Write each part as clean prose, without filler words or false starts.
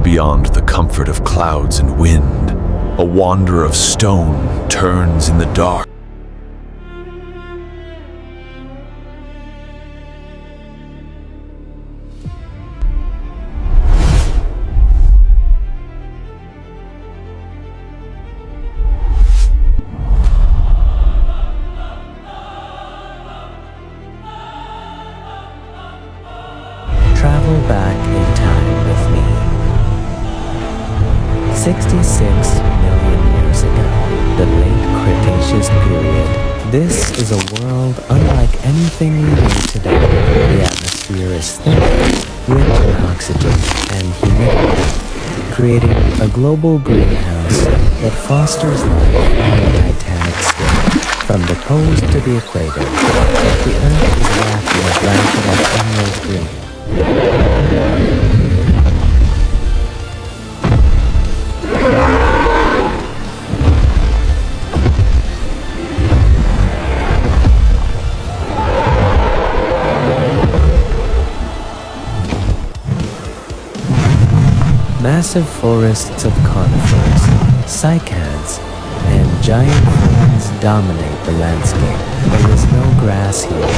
beyond the comfort of clouds and wind, a wanderer of stone turns in the dark. Travel back in time with me. 66 million years ago, the late Cretaceous period. This is a world unlike anything we know today. The atmosphere is thick, rich in oxygen and humidity, creating a global greenhouse that fosters life on a titanic scale. From the poles to the equator, the Earth is wrapped in a blanket of emerald green. Massive forests of conifers, cycads, and giant ferns dominate the landscape. There is no grass here,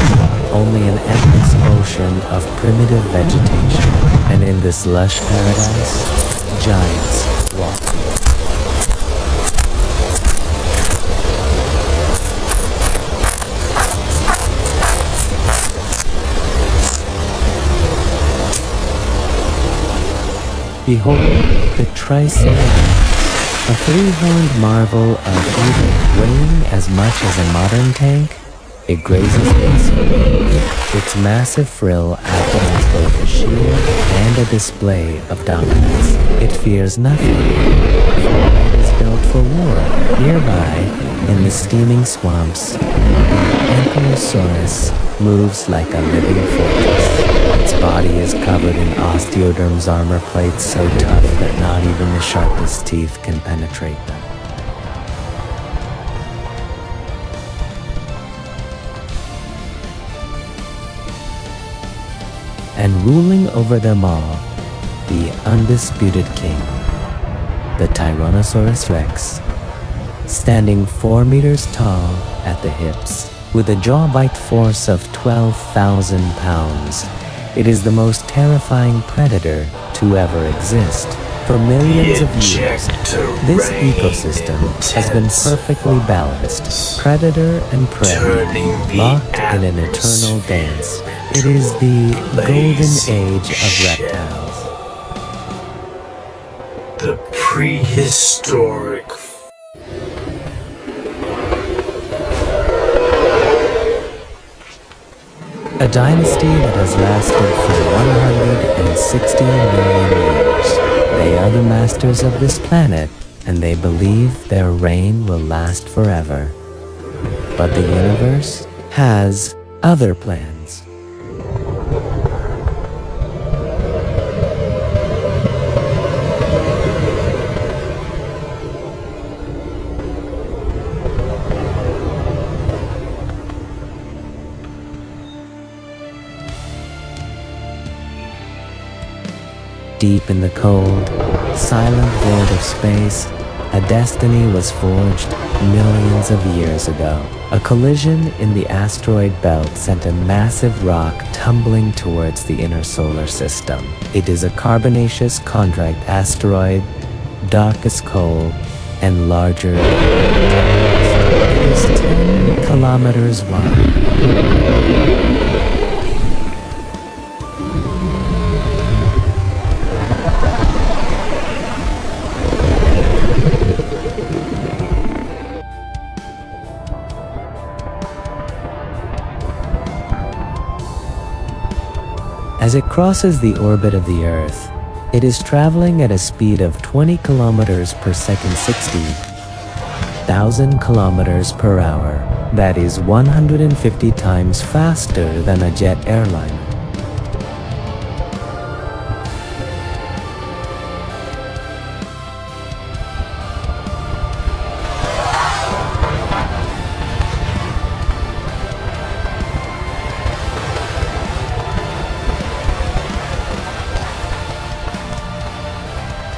only an endless ocean of primitive vegetation. And in this lush paradise, giants walk. Behold the Chicxulub, a three-horned marvel of evil, weighing as much as a modern tank. It grazes peacefully. Its massive frill acting as both a shield and a display of dominance. It fears nothing. It is built for war. Nearby, in the steaming swamps, the Ankylosaurus moves like a living fortress. Its body is covered in osteoderms armor plates so tough that not even the sharpest teeth can penetrate them. And ruling over them all, the undisputed king, the Tyrannosaurus Rex, standing 4 meters tall at the hips, with a jaw-bite force of 12,000 pounds. It is the most terrifying predator to ever exist. For millions of years, this ecosystem has been perfectly balanced, predator and prey, locked in an eternal dance. It is the golden age of reptiles. The prehistoric. A dynasty that has lasted for 160 million years. They are the masters of this planet, and they believe their reign will last forever. But the universe has other plans. Deep in the cold, silent void of space, a destiny was forged millions of years ago. A collision in the asteroid belt sent a massive rock tumbling towards the inner solar system. It is a carbonaceous chondrite asteroid, dark as coal, and larger than it is 10 kilometers wide. As it crosses the orbit of the Earth, it is traveling at a speed of 20 kilometers per second, 60,000 kilometers per hour. That is 150 times faster than a jet airliner.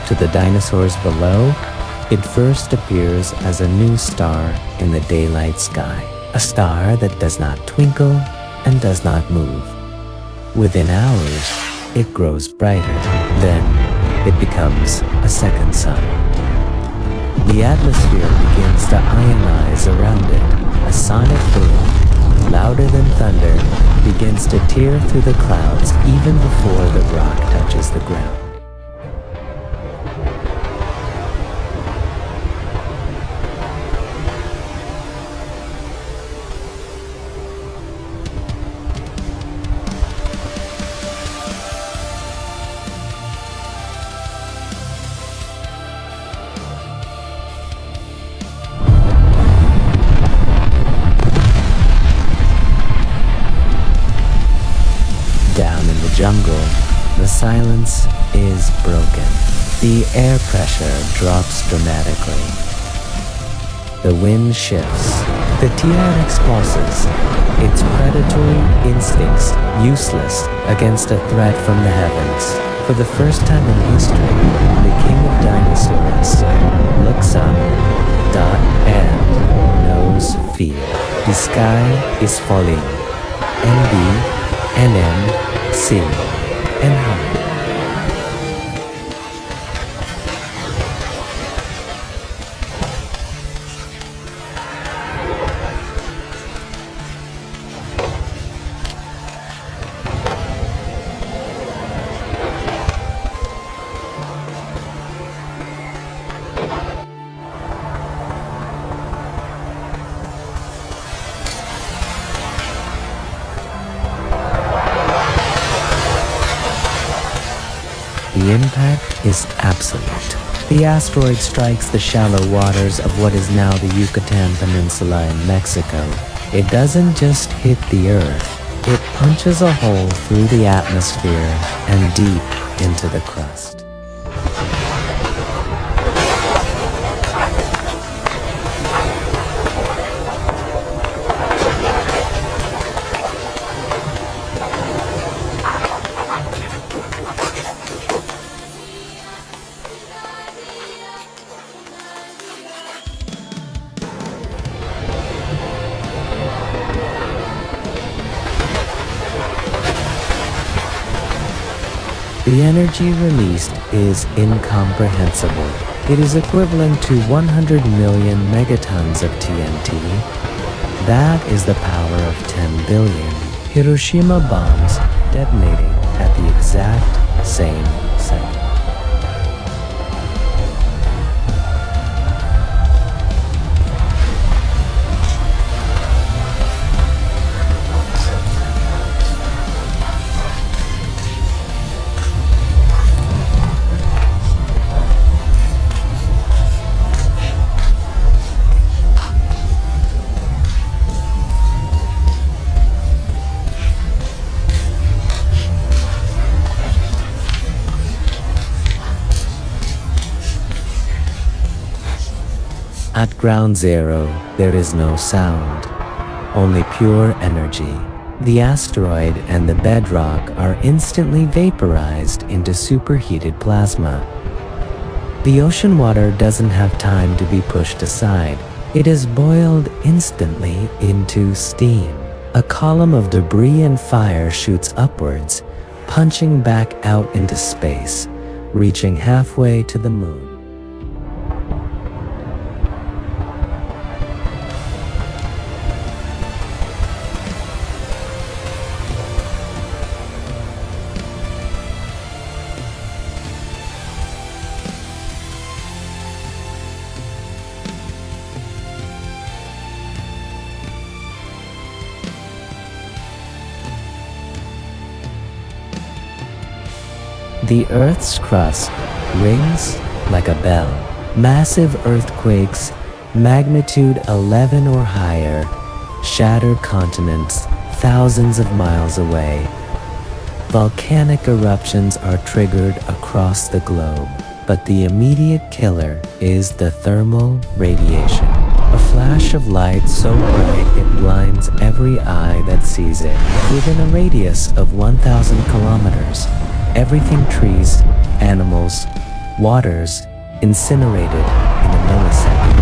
To the dinosaurs below, it first appears as a new star in the daylight sky, a star that does not twinkle and does not move. Within hours, it grows brighter. Then, it becomes a second sun. The atmosphere begins to ionize around it. A sonic boom, louder than thunder, begins to tear through the clouds even before the rock touches the ground. Jungle, the silence is broken. The air pressure drops dramatically. The wind shifts. The T-Rex pulses, its predatory instincts useless against a threat from the heavens. For the first time in history, the king of dinosaurs looks up, and knows fear. The sky is falling. NB, NM, C, and H. The impact is absolute. The asteroid strikes the shallow waters of what is now the Yucatan Peninsula in Mexico. It doesn't just hit the Earth, it punches a hole through the atmosphere and deep into the crust. The energy released is incomprehensible. It is equivalent to 100 million megatons of TNT. That is the power of 10 billion Hiroshima bombs detonating at the exact same second. At ground zero, there is no sound, only pure energy. The asteroid and the bedrock are instantly vaporized into superheated plasma. The ocean water doesn't have time to be pushed aside. It is boiled instantly into steam. A column of debris and fire shoots upwards, punching back out into space, reaching halfway to the moon. The Earth's crust rings like a bell. Massive earthquakes, magnitude 11 or higher, shatter continents thousands of miles away. Volcanic eruptions are triggered across the globe, but the immediate killer is the thermal radiation. A flash of light so bright it blinds every eye that sees it. Within a radius of 1,000 kilometers, everything trees, animals, waters incinerated in a millisecond.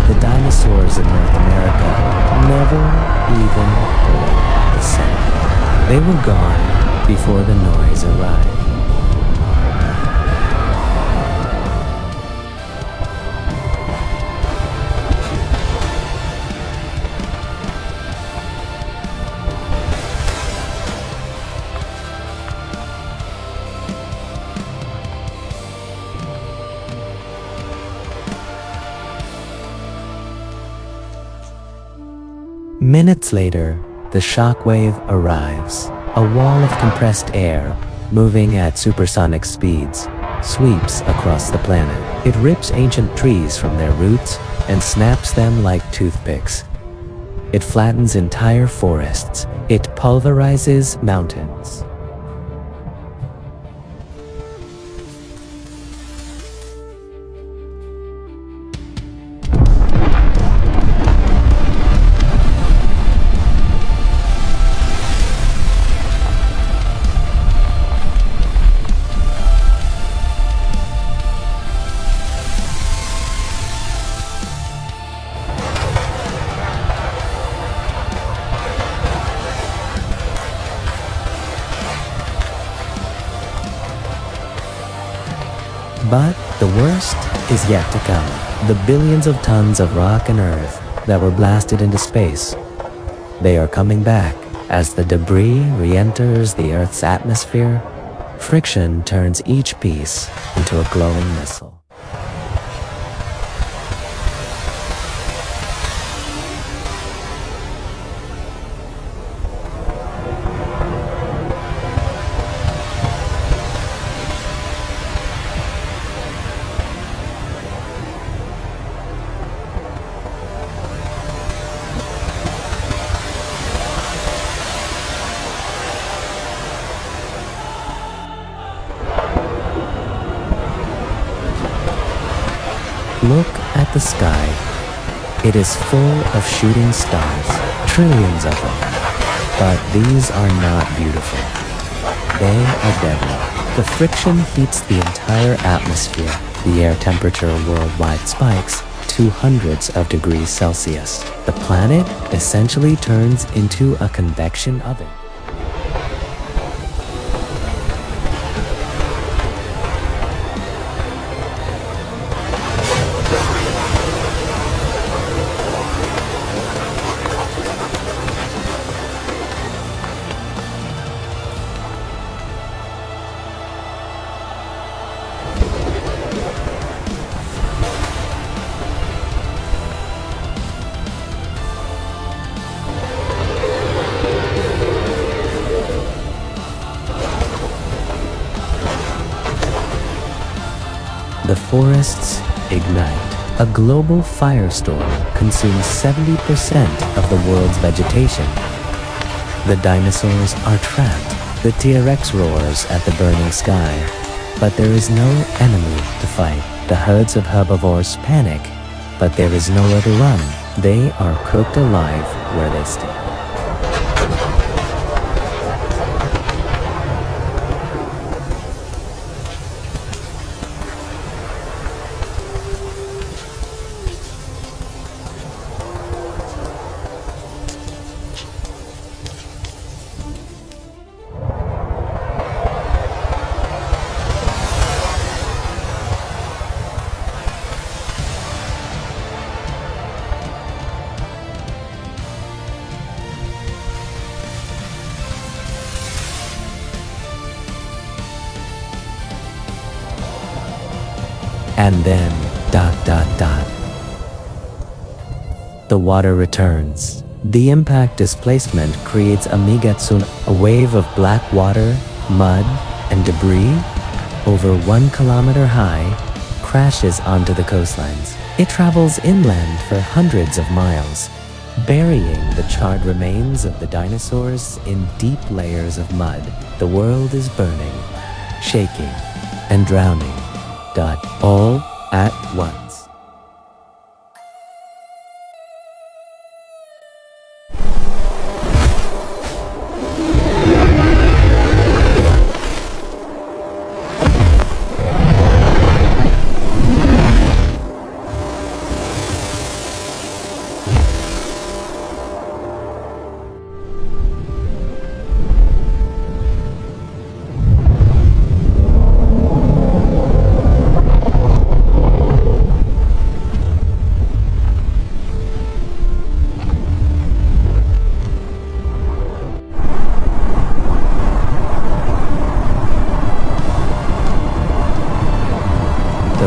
The dinosaurs in North America never even heard the sound. They were gone before the noise arrived. Minutes later, the shockwave arrives. A wall of compressed air, moving at supersonic speeds, sweeps across the planet. It rips ancient trees from their roots and snaps them like toothpicks. It flattens entire forests. It pulverizes mountains. But the worst is yet to come. The billions of tons of rock and earth that were blasted into space. They are coming back. As the debris re-enters the Earth's atmosphere, friction turns each piece into a glowing missile. Look at the sky. It is full of shooting stars, trillions of them. But these are not beautiful. They are deadly. The friction heats the entire atmosphere. The air temperature worldwide spikes to hundreds of degrees Celsius. The planet essentially turns into a convection oven. The forests ignite. A global firestorm consumes 70% of the world's vegetation. The dinosaurs are trapped. The T-Rex roars at the burning sky. But there is no enemy to fight. The herds of herbivores panic, but there is nowhere to run. They are cooked alive where they stand. And then, ... The water returns. The impact displacement creates a mega-tsunami, a wave of black water, mud, and debris, over 1 kilometer high, crashes onto the coastlines. It travels inland for hundreds of miles, burying the charred remains of the dinosaurs in deep layers of mud. The world is burning, shaking, and drowning. All at once.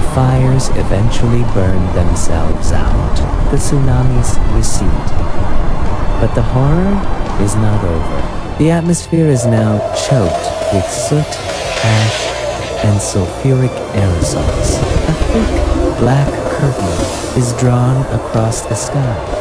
The fires eventually burn themselves out. The tsunamis recede. But the horror is not over. The atmosphere is now choked with soot, ash, and sulfuric aerosols. A thick black curtain is drawn across the sky.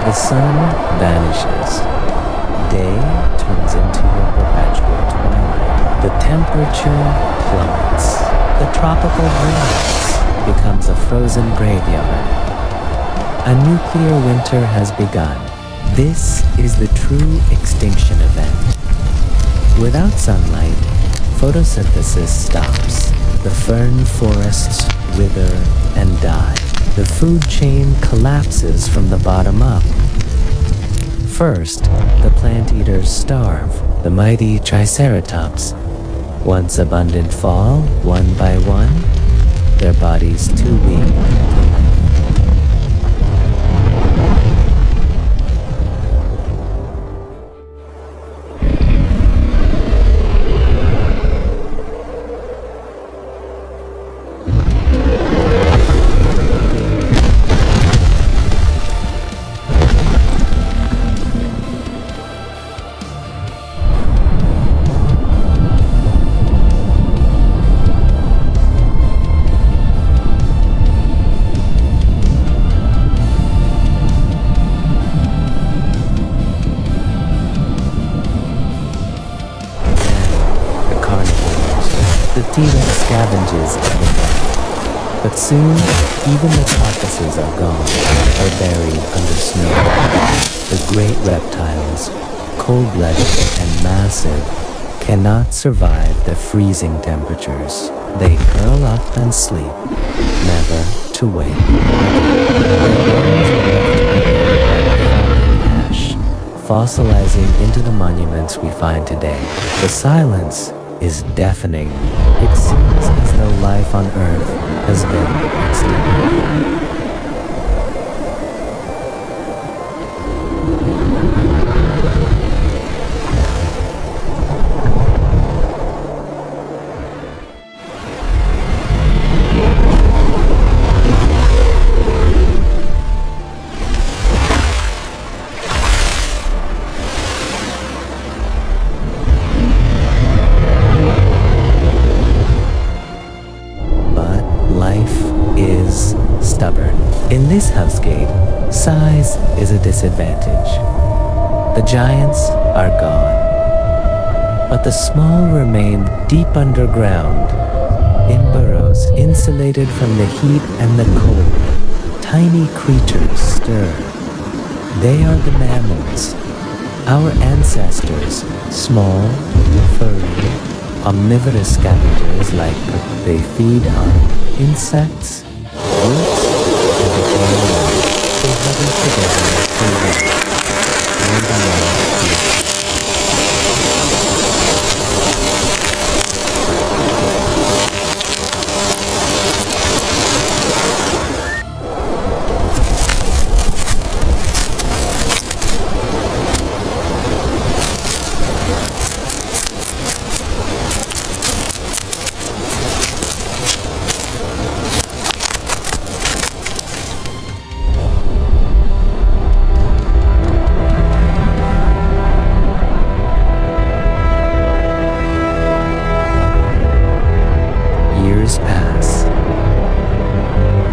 The sun vanishes. Day turns into a perpetual twilight. The temperature plummets. The tropical grass becomes a frozen graveyard. A nuclear winter has begun. This is the true extinction event. Without sunlight, photosynthesis stops. The fern forests wither and die. The food chain collapses from the bottom up. First, the plant eaters starve. The mighty Triceratops, once abundant, fall one by one, their bodies too weak to live. The T-Rex scavenges at the ground. But soon, even the carcasses are gone, or buried under snow. The great reptiles, cold-blooded and massive, cannot survive the freezing temperatures. They curl up and sleep, never to wake. Ash, fossilizing into the monuments we find today. The silence is deafening. It seems as though life on Earth has been extinct. Stubborn. In this hellscape, size is a disadvantage. The giants are gone, but the small remain deep underground, in burrows insulated from the heat and the cold. Tiny creatures stir. They are the mammals, our ancestors, small, furry, omnivorous scavengers they feed on insects, roots, and the they huddle together for life, and beyond.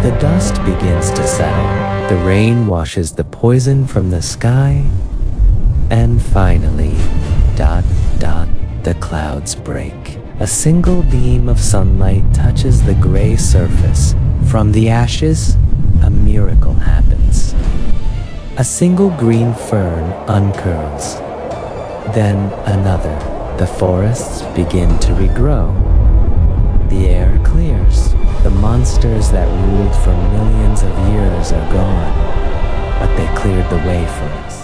The dust begins to settle. The rain washes the poison from the sky. And finally, the clouds break. A single beam of sunlight touches the gray surface. From the ashes, a miracle happens. A single green fern uncurls. Then another. The forests begin to regrow. The air clears. The monsters that ruled for millions of years are gone, but they cleared the way for us.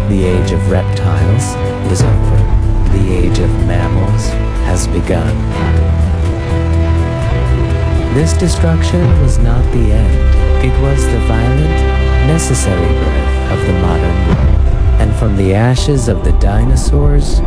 The age of reptiles is over. The age of mammals has begun. This destruction was not the end. It was the violent, necessary birth of the modern world. And from the ashes of the dinosaurs,